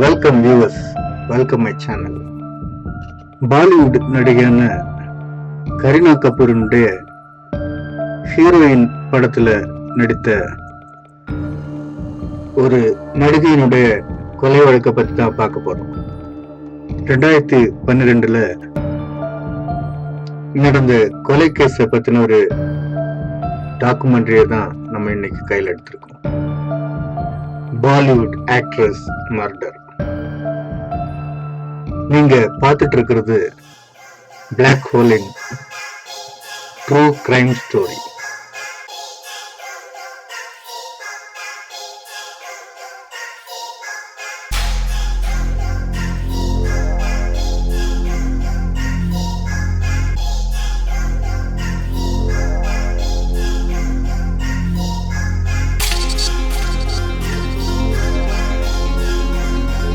Welcome viewers, welcome my channel. Bollywood நடிகையான கரீனா கபூரினுடைய heroine படத்துல நடித்த ஒரு நடிகையினுடைய கொலை வழக்கை பத்தி தான் பார்க்க போறோம். 2012 நடந்த கொலை கேஸை பத்தின ஒரு டாக்குமெண்ட்ரியை தான் நம்ம இன்னைக்கு கையில் எடுத்திருக்கோம். Bollywood actress murder. நீங்க பார்த்துட்டு இருக்கிறது பிளாக் ஹோலின் ட்ரூ கிரைம் ஸ்டோரி.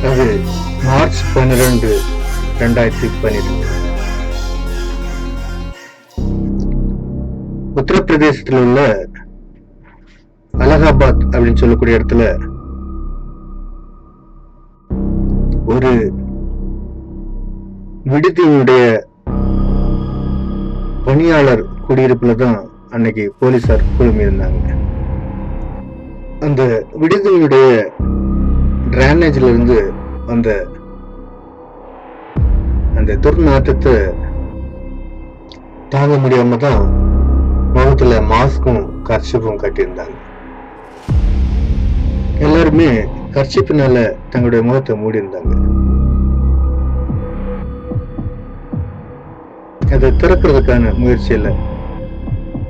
அது மார்ச் 12, 2012 உத்தரப்பிரதேசத்தில் உள்ள அலகாபாத் அப்படின்னு சொல்லக்கூடிய இடத்துல ஒரு விடுதியினுடைய பணியாளர் குடியிருப்புல தான் அன்னைக்கு போலீசார் குழுமி இருந்தாங்க. அந்த விடுதியினுடைய டிரைனேஜ்ல இருந்து அந்த துர்நாற்றத்தை தாங்க முடியாம தான் முகத்துல மாஸ்கும் கர்ச்சிப்பும் கட்டியிருந்தாங்க. எல்லாருமே கர்ச்சிப்பினால தங்களுடைய முகத்தை மூடி இருந்தாங்க. அதை திறக்கிறதுக்கான முயற்சியில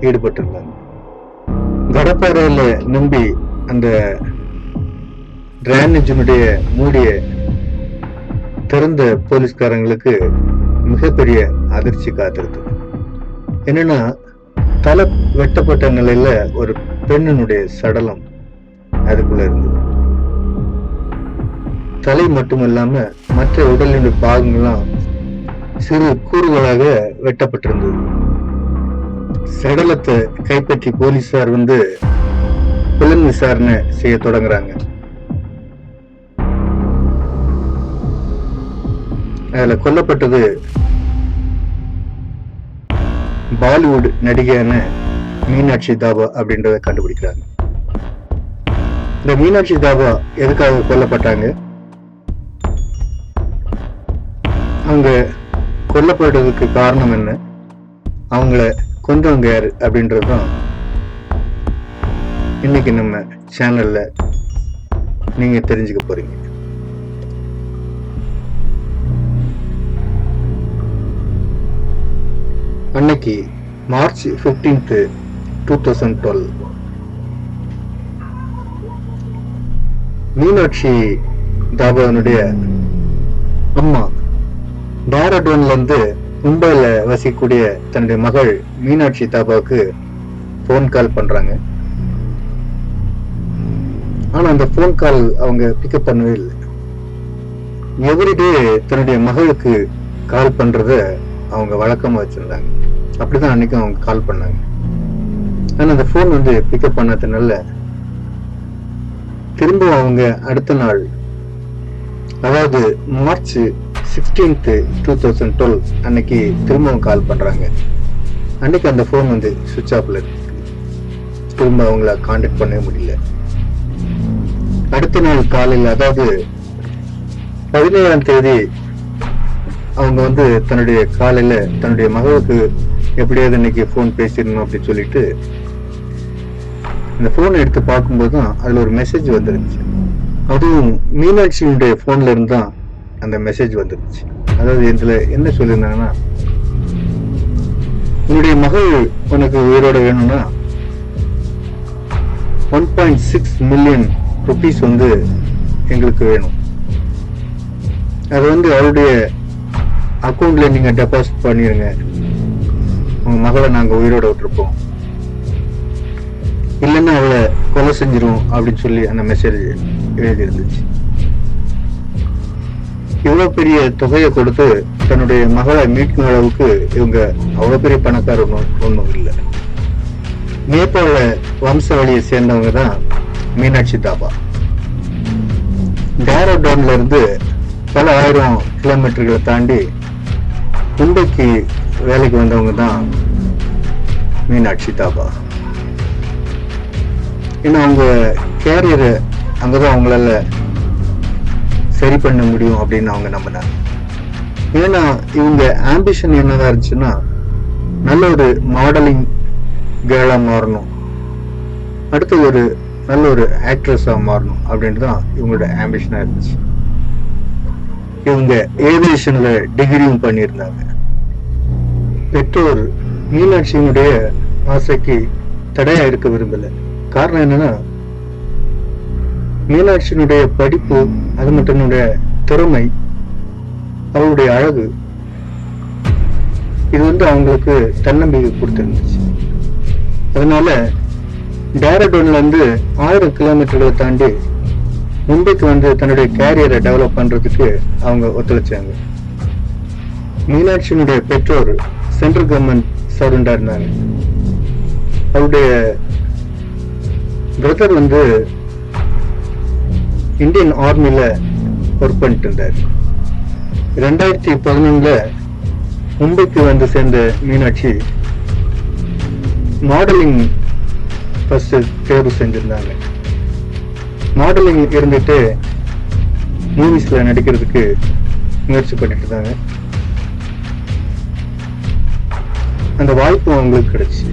ஈடுபட்டு இருந்தாங்க. கடப்பாறையில நம்பி அந்த டிரைனேஜினுடைய மூடிய திறந்த போலீஸ்காரங்களுக்கு மிகப்பெரிய அதிர்ச்சி காத்திருது. என்னன்னா, தலை வெட்டப்பட்ட நிலையில ஒரு பெண்ணினுடைய சடலம் அதுக்குள்ள இருந்தது. தலை மட்டுமில்லாம மற்ற உடலினுடைய பாகங்கள்லாம் சிறு கூறுகளாக வெட்டப்பட்டிருந்தது. சடலத்தை கைப்பற்றி போலீசார் புலன் விசாரணை செய்ய தொடங்குறாங்க. அதுல கொல்லப்பட்டது பாலிவுட் நடிகையான மீனாட்சி தாபா அப்படின்றத கண்டுபிடிக்கிறாங்க. இந்த மீனாட்சி தாபா எதுக்காக கொல்லப்பட்டாங்க, அவங்க கொல்லப்படுறதுக்கு காரணம் என்ன, அவங்கள கொன்றவங்க யாரு அப்படின்றதுதான் இன்னைக்கு நம்ம சேனல்ல நீங்க தெரிஞ்சுக்க போறீங்க. அன்னைக்கு மார்ச் 15, 2012 மீனாட்சி தாபாவுடைய அம்மா டேராடூன்ல இருந்து மும்பைல வசிக்கக்கூடிய தன்னுடைய மகள் மீனாட்சி தாபாவுக்கு போன் கால் பண்றாங்க. ஆனா அந்த போன் கால் அவங்க பிக்கப் பண்ணவே இல்லை. எவ்ரிடே தன்னுடைய மகளுக்கு கால் பண்றத அவங்க வழக்கமா வச்சிருந்தாங்க. அப்படிதான் அன்னைக்கும் அவங்க கால் பண்ணாங்க. ஆனா அந்த போன் பிக்கப் பண்ணதுனால திரும்ப அவங்க அடுத்த நாள், அதாவது மார்ச் 16, 2012 அன்னைக்கு திரும்பவும் கால் பண்றாங்க. அன்னைக்கு அந்த போன் சுவிட்ச் ஆஃப்ல இருக்கு. திரும்ப அவங்கள கான்டாக்ட் பண்ணவே முடியல. அடுத்த நாள் காலையில், அதாவது 17ஆம் தேதி அவங்க தன்னுடைய காலையில தன்னுடைய மகளுக்கு எப்படியாவது இன்னைக்கு போன் பேசிடணும் அப்படின்னு சொல்லிட்டு இந்த போனை எடுத்து பார்க்கும்போதுதான் அதுல ஒரு மெசேஜ் வந்துருந்துச்சு. அதுவும் மீனாட்சியுடைய போன்ல இருந்து தான் அந்த மெசேஜ் வந்துருச்சு. அதாவது இதுல என்ன சொல்லியிருந்தாங்கன்னா, உன்னுடைய மகள் உனக்கு உயிரோட வேணும்னா 1.6 மில்லியன் ருபீஸ் எங்களுக்கு வேணும். அது அவருடைய அக்கௌண்ட்ல நீங்க டெபாசிட் பண்ணிருங்க, உங்க மகளை நாங்க உயிரோட விட்டுருப்போம், இல்லைன்னா அவளை கொலை செஞ்சிரும் அப்படின்னு சொல்லி அந்த மெசேஜ் எழுதி இருந்துச்சு. இவ்வளவு பெரிய தொகையை கொடுத்து தன்னுடைய மகளை மீட்கும் அளவுக்கு இவங்க அவ்வளவு பெரிய பணக்கார ஒன்றும் இல்லை. நேபாள வம்சாவளியை சேர்ந்தவங்க தான் மீனாட்சி தாபா. டேராடூன்ல இருந்து பல 1000 கிலோமீட்டர்களை தாண்டி மும்பைக்கு வேலைக்கு வந்தவங்க தான் மீனாட்சி தாபா. ஏன்னா அவங்க கேரியரை அங்கதான் அவங்களால சரி பண்ண முடியும் அப்படின்னு அவங்க நம்பினாங்க. ஏன்னா இவங்க ஆம்பிஷன் என்னதான் இருந்துச்சுன்னா, நல்ல ஒரு மாடலிங் கேர்ளா மாறணும், அடுத்து ஒரு நல்ல ஒரு ஆக்ட்ரஸா மாறணும் அப்படின்ட்டு தான் இவங்களோட ஆம்பிஷனா இருந்துச்சு. இவங்க ஏவியேஷன்ல டிகிரியும் பண்ணியிருந்தாங்க. பெற்றோர் மீனாட்சியினுடைய ஆசைக்கு தடையா இருக்க விரும்பல. காரணம் என்னன்னா, மீனாட்சியினுடைய படிப்பு, அது மட்டும் திறமை, அவளுடைய அழகு, இது அவங்களுக்கு தன்னம்பிக்கை கொடுத்திருந்துச்சு. அதனால டேராடூன்ல இருந்து 1000 கிலோமீட்டர்களை தாண்டி மும்பைக்கு தன்னுடைய கேரியரை டெவலப் பண்றதுக்கு அவங்க ஒத்துழைச்சாங்க. மீனாட்சியினுடைய பெற்றோர் சென்ட்ரல் கவர்மெண்ட் சர்வெண்டா இருந்தாங்க. அவருடைய பிரதர் இந்தியன் ஆர்மில ஒர்க் பண்ணிட்டு இருந்தார். 2011 மும்பைக்கு சேர்ந்த மீனாட்சி மாடலிங் ஃபர்ஸ்ட் தேர்வு செஞ்சிருந்தாங்க. மாடலிங் இருந்துட்டு மூவிஸ்ல நடிக்கிறதுக்கு முயற்சி பண்ணிட்டு இருந்தாங்க. அந்த வாய்ப்பு அவங்களுக்கு கிடைச்சு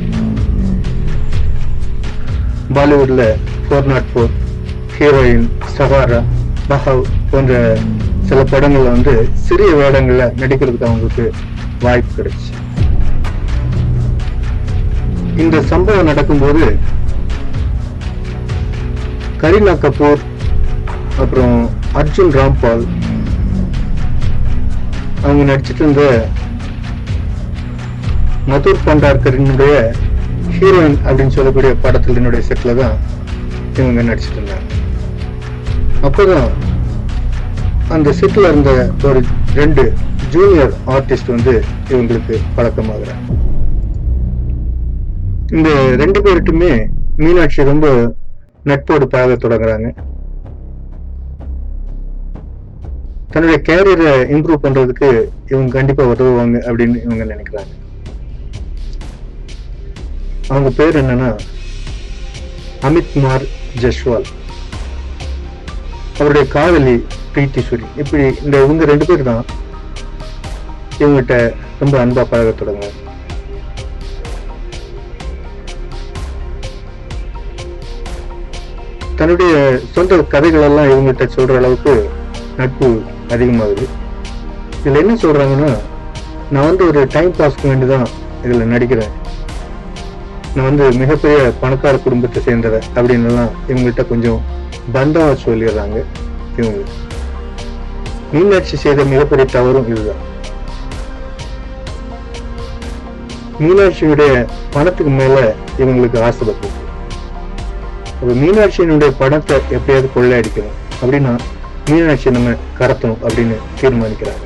பாலிவுட்ல 404, ஹீரோயின், சகாரா, பஹவ் போன்ற சில படங்கள்ல சிறிய வேடங்கள்ல நடிக்கிறதுக்கு அவங்களுக்கு வாய்ப்பு கிடைச்சு. இந்த சம்பவம் நடக்கும்போது கரீனா கபூர், அப்புறம் அர்ஜுன் ராம்பால் அவங்க நடிச்சிட்டு இருந்த மதுர் பண்டார்கரினுடைய ஹீரோயின் அப்படின்னு சொல்லக்கூடிய படத்தினுடைய செட்ல தான் இவங்க நடிச்சிட்டு இருந்தாங்க. அப்போதான் அந்த செட்ல இருந்த ஒரு 2 ஜூனியர் ஆர்டிஸ்ட் இவங்களுக்கு பழக்கமாகறாங்க. இந்த 2 பேருக்குமே மீனாட்சி ரொம்ப நட்போடு பழக தொடங்குறாங்க. தன்னுடைய கேரியரை இம்ப்ரூவ் பண்றதுக்கு இவங்க கண்டிப்பா உதவுவாங்க அப்படின்னு இவங்க நினைக்கிறாங்க. அவங்க பேர் என்னன்னா அமித் குமார் ஜஸ்வால், அவருடைய காதலி பிரீத்தி சுரி. இப்படி இவங்க 2 பேர் தான் இவங்கிட்ட ரொம்ப அன்பா பழக தொடங்க. தன்னுடைய சொந்த கதைகள் எல்லாம் இவங்கிட்ட சொல்ற அளவுக்கு நட்பு அதிகமாகுது. இதுல என்ன சொல்றாங்கன்னா, நான் ஒரு டைம் பாஸ்க்கு வேண்டிதான் இதுல நடிக்கிறேன், நான் மிகப்பெரிய பணக்கார குடும்பத்தை சேர்ந்தவன் அப்படின்னு எல்லாம் இவங்கள்ட்ட கொஞ்சம் பந்தாவா சொல்லிடுறாங்க. இவங்க மீனாட்சி செய்த மிகப்பெரிய தவறும் இதுதான். மீனாட்சியுடைய பணத்துக்கு மேல இவங்களுக்கு ஆசைப்பட்டு, அப்ப மீனாட்சியினுடைய பணத்தை எப்படியாவது கொள்ளையடிக்கணும் அப்படின்னா மீனாட்சியை நம்ம கடத்தணும் அப்படின்னு தீர்மானிக்கிறாங்க.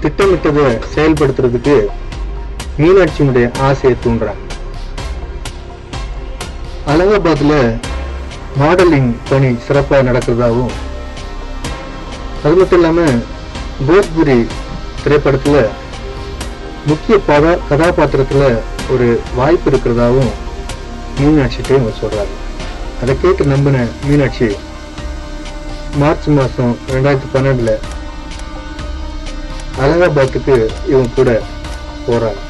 திட்டமிட்டதை செயல்படுத்துறதுக்கு மீனாட்சியினுடைய ஆசையை தூண்டுறாங்க. அலகாபாத்ல மாடலிங் பணி சிறப்பா நடக்கிறதாவும், அது மட்டும் இல்லாம போஜ்புரி திரைப்படத்துல முக்கிய கதாபாத்திரத்துல ஒரு வாய்ப்பு இருக்கிறதாவும் மீனாட்சிட்டே இவங்க சொல்றாங்க. அதை கேட்டு நம்பின மீனாட்சி மார்ச் மாசம் 2012 அலகாபாத்துக்கு இவங்க கூட போறாங்க.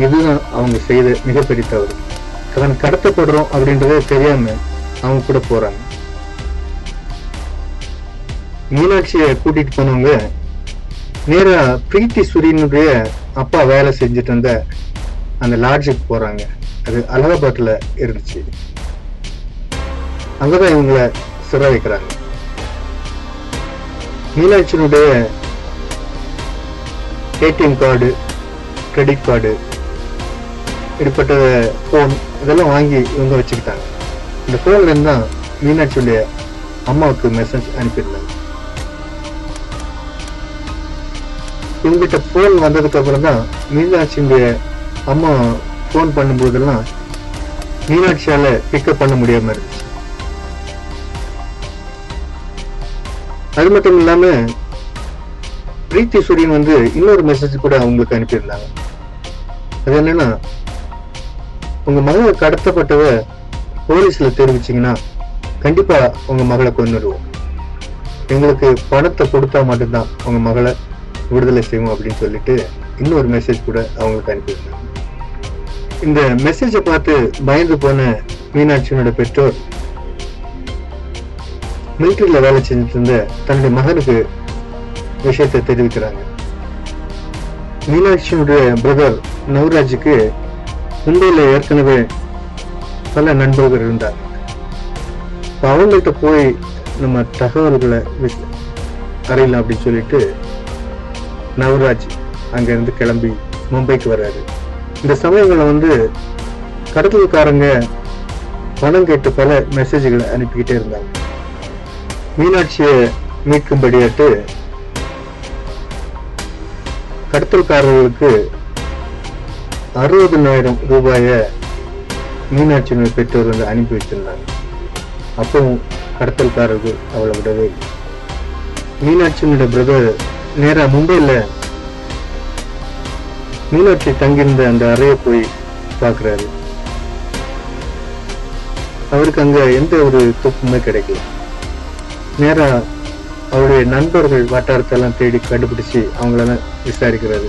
இதுதான் அவங்க செய்த மிகப்பெரிய தவறு. தான் கடத்தப்படுறோம் அப்படின்றதே தெரியாம அவங்க கூட போறாங்க. மீனாட்சியை கூட்டிட்டு போனவங்க நேரா பிரீத்தி சுரியினுடைய அப்பா வேலை செஞ்சுட்டு இருந்த அந்த லாட்ஜுக்கு போறாங்க. அது அலகாபாத்ல இருந்துச்சு. அங்கதான் இவங்களை சிறை வைக்கிறாங்க. மீனாட்சியினுடைய ஏடிஎம் கார்டு, கிரெடிட் கார்டு, இப்படிப்பட்ட போன் இதெல்லாம் வாங்கி இவங்க வச்சுக்கிட்டாங்க. இந்த போன்ல இருந்தா மீனாட்சியுடைய அம்மாவுக்கு மெசேஜ் அனுப்பியிருந்தாங்க. இவங்கிட்ட போன் வந்ததுக்கு அப்புறம் தான் மீனாட்சியுடைய அம்மா போன் பண்ணும்போதெல்லாம் மீனாட்சியால பிக்கப் பண்ண முடியாம இருந்துச்சு. அது மட்டும் இல்லாம பிரீத்தி சூரியன் வந்து இன்னொரு மெசேஜ் கூட அவங்களுக்கு அனுப்பியிருந்தாங்க. அது என்னன்னா, உங்க மகளை கடத்தப்பட்டவ போலீஸ்ல தெரிவிச்சீங்கன்னா கண்டிப்பா உங்க மகளை கொன்னுடுவோம். எங்களுக்கு பணத்தை கொடுத்தா மட்டும்தான் உங்க மகளை விடுதலை செய்வோம் அப்படின்னு சொல்லிட்டு இன்னொரு மெசேஜ் கூட அவங்களுக்கு அனுப்பியிருந்தாங்க. இந்த மெசேஜை பார்த்து பயந்து போன மீனாட்சியோட பெற்றோர் மிலிட்டரியில வேலை செஞ்சுட்டு இருந்த தன்னுடைய மகனுக்கு விஷயத்தை தெரிவிக்கிறாங்க. மீனாட்சியுடைய பிரதர் நவராஜுக்கு மும்பையில ஏற்கனவே பல நண்பர்கள் இருந்தாங்க. அவங்கள்ட்ட போய் நம்ம தகவல்களை அறியலாம் அப்படின்னு சொல்லிட்டு நவராஜ் அங்க இருந்து கிளம்பி மும்பைக்கு வர்றாரு. இந்த சமயங்களை வந்து கடத்தல்காரங்க பணம் கேட்டு பல மெசேஜ்களை அனுப்பிக்கிட்டே இருந்தாங்க. மீனாட்சியை மீட்கும்படியாட்டு கடத்தல்காரர்களுக்கு 60,000 ரூபாய மீனாட்சியினுடைய பெற்றோர் வந்து அனுப்பி வச்சிருந்தாங்க. அப்பவும் கடத்தல்காரர்கள் அவளை விடவே இல்லை. மீனாட்சியினுடைய பிரதர் நேரா மும்பையில மீனாட்சி தங்கியிருந்த அந்த அறையை போய் பார்க்கிறாரு. அவருக்கு அங்க எந்த ஒரு துப்புமே கிடைக்கல. நேரா அவருடைய நண்பர்கள் வட்டாரத்தெல்லாம் தேடி கண்டுபிடிச்சு அவங்கள விசாரிக்கிறாரு.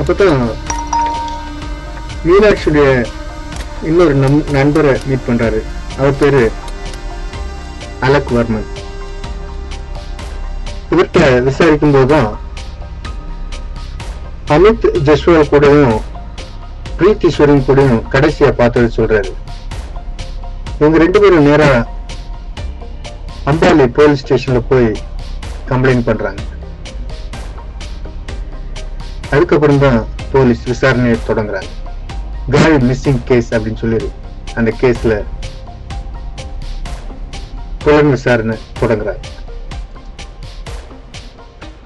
அப்பதான் மீனாட்சியுடைய இன்னொரு நண்பரை மீட் பண்றாரு. அவர் பேரு அலக் வர்மன். இவர்கிட்ட விசாரிக்கும் போதுதான் அமித் ஜஸ்வால் கூடயும் பிரீத்தி சூரியன் கூடயும் கடைசியா பார்த்தது சொல்றாரு. இவங்க 2 பேரும் நேரா அம்பாலி போலீஸ் ஸ்டேஷன்ல போய் கம்ப்ளைண்ட் பண்றாங்க. அதுக்கப்புறம் தான் போலீஸ் விசாரணையை தொடங்குறாங்க. காய் மிஸ்ஸிங் கேஸ் அப்படின்னு சொல்லி அந்த கேஸ்ல புலன் விசாரணை தொடங்குறாங்க.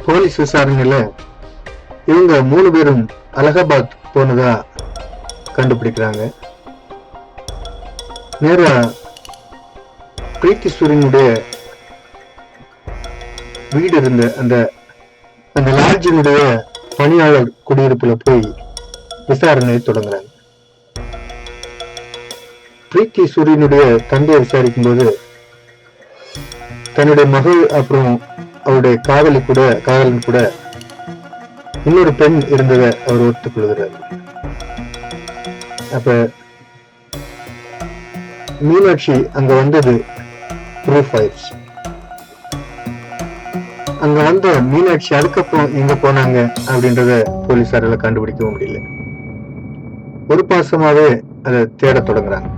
போலீஸ் விசாரணையில இவங்க 3 பேரும் அலகாபாத் போனதா கண்டுபிடிக்கிறாங்க. நேரா பிரீத்தி சூரியனுடைய வீடு இருந்த அந்த லாட்ஜினுடைய பணியாளர் குடியிருப்புல போய் விசாரணையை தொடங்குறாங்க. பிரீத்தி சூரியனுடைய தந்தையை விசாரிக்கும் போது தன்னுடைய மகள் அப்புறம் அவருடைய காதலன் கூட இன்னொரு பெண் இருந்ததை அவர் ஒத்துக்கொள்கிறார். அப்ப மீனாட்சி அங்க வந்தது ப்ரூஃப் ஆயிடுச்சு. அங்க வந்த மீனாட்சி அதுக்கப்புறம் எங்க போனாங்க அப்படின்றத போலீசாரால கண்டுபிடிக்கவும் முடியல. ஒரு மாசமாவே அதை தேட தொடங்குறாங்க.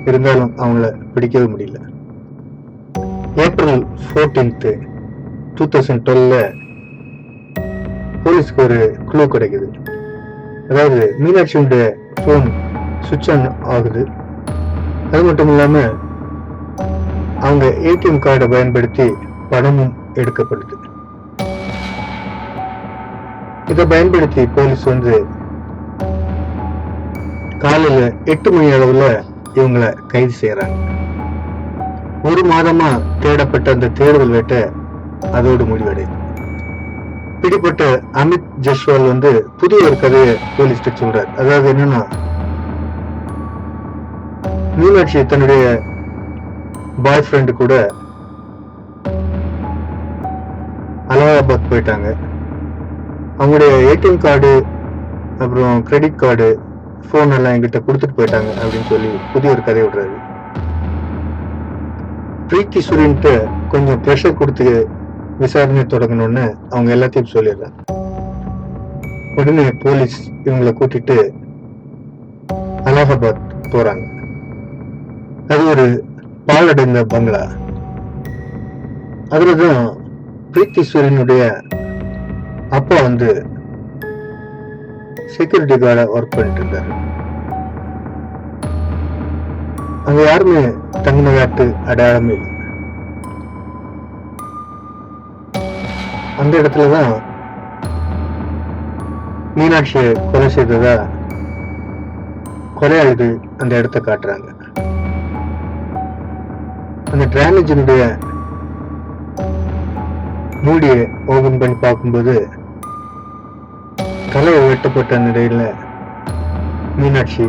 இருந்தாலும் அவங்கள பிடிக்கவே முடியல. ஏப்ரல் 14, 2012 போலீஸ்க்கு ஒரு க்ளூ கிடைக்குது. அதாவது மீனாட்சியுடைய போன் சுவிட்ச் ஆன் ஆகுது. அது மட்டும் இல்லாம அவங்க ஏடிஎம் கார்டை பயன்படுத்தி பணமும் எடுக்கப்படுது. இதை பயன்படுத்தி போலீஸ் வந்து காலையில 8 மணி அளவுல இவங்களை கைது செய்யறாங்க. 1 மாதமா தேடப்பட்ட அந்த தேடுதல் வேட்டை அதோடு முடிவடையுது. பிடிப்பட்ட அமித் ஜஸ்வால் வந்து புதிய ஒரு கதையை போலீஸ்ட சொல்றாரு. அதாவது என்னன்னா, மீனாட்சி தன்னுடைய பாய் ஃப்ரெண்டு கூட அலகாபாத் போயிட்டாங்க. அவங்களுடைய ஏடிஎம் கார்டு அப்புறம் கிரெடிட் கார்டு போன் எல்லாம் என்கிட்ட கொடுத்துட்டு போயிட்டாங்க அப்படின்னு சொல்லி புதிய ஒரு கதை விடுறாரு. பிரீத்தி சூரியன்ட்டு கொஞ்சம் ப்ரெஷர் கொடுத்து விசாரணை தொடங்கணும்னு அவங்க எல்லாத்தையும் சொல்லிடுறாங்க. உடனே போலீஸ் இவங்களை கூட்டிட்டு அலகாபாத் போறாங்க. அது ஒரு பாழடைந்த பங்களா. அதுலதான் பிரீத்தி சூரியனுடைய அப்பா வந்து செக்யூரிட்டி கார்டா ஒர்க் பண்ணிட்டு இருந்தாரு. அங்க யாருமே தங்கினதாட்டு அடையாளமே இல்லை. அந்த இடத்துலதான் மீனாட்சியை கொலை செய்ததா கொலையாளிகள் அந்த இடத்தை காட்டுறாங்க. அந்த டிரைனேஜினுடைய மூடியை ஓபன் பண்ணி பார்க்கும்போது தலையை வெட்டப்பட்ட நிலையில மீனாட்சி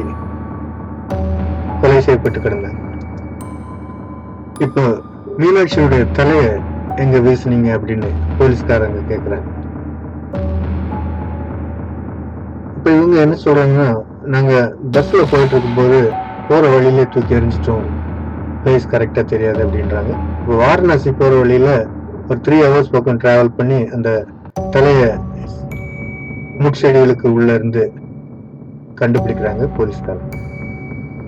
கொலை செய்யப்பட்டு கிடந்தாங்க. இப்போ மீனாட்சியுடைய தலைய எங்க வீசுனீங்க அப்படின்னு போலீஸ்காரங்க கேக்குறாங்க. இப்ப இவங்க என்ன சொல்றாங்கன்னா, நாங்க பஸ்ல போயிட்டு இருக்கும்போது போற வழியிலே தூக்கி எறிஞ்சிட்டோம், பிளேஸ் கரெக்டா தெரியாது அப்படின்றாங்க. இப்போ வாரணாசி போற வழியில ஒரு 3 hours பக்கம் டிராவல் பண்ணி அந்த தலைய முட்செடிகளுக்கு உள்ள இருந்து கண்டுபிடிக்கிறாங்க போலீஸ்காரங்க.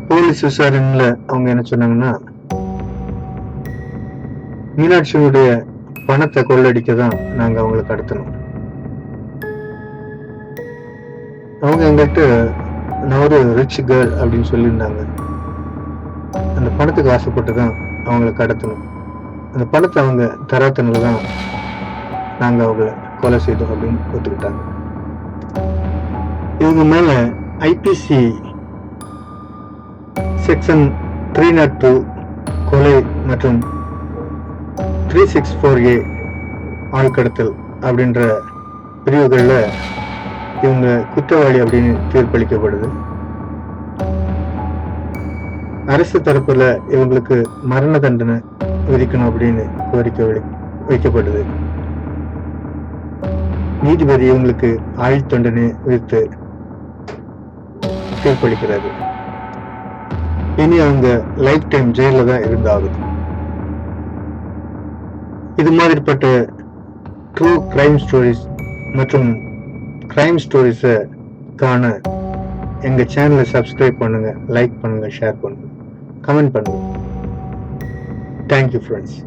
போலீஸ் விசாரணையில அவங்க என்ன சொன்னாங்கன்னா, மீனாட்சியுடைய பணத்தை கொள்ளடிக்க தான் நாங்க அவங்களை கடத்தணும். அவங்க எங்கிட்ட நான் ஒரு ரிச் கேர்ள் அப்படின்னு சொல்லியிருந்தாங்க. அந்த பணத்துக்கு ஆசைப்பட்டு தான் அவங்களை கடத்தணும். அந்த பணத்தை அவங்க தராத்தனால தான் நாங்க அவங்கள கொலை செய்தோம் அப்படின்னு ஒத்துக்கிட்டாங்க. இவங்க மேல ஐபிசி செக்ஷன் 302 கொலை மற்றும் 364A ஆழ்கடத்தல் அப்படின்ற பிரிவுகள்ல இவங்க குற்றவாளி அப்படின்னு தீர்ப்பளிக்கப்படுது. அரசு தரப்புல இவங்களுக்கு மரண தண்டனை விதிக்கணும் அப்படின்னு கோரிக்கை வைக்கப்படுது. நீதிபதி இவங்களுக்கு ஆயுள் தண்டனை விதித்து தீர்ப்பளிக்கிறாரு. இனி அவங்க லைஃப் டைம் ஜெயில தான் இருந்தாகும். இது மாதிரிப்பட்ட ட்ரூ கிரைம் ஸ்டோரிஸ் மற்றும் கிரைம் ஸ்டோரிஸை காண எங்க சேனலை சப்ஸ்கிரைப் பண்ணுங்க, லைக் பண்ணுங்க, ஷேர் பண்ணுங்க, கமெண்ட் பண்ணுங்க. Thank you friends.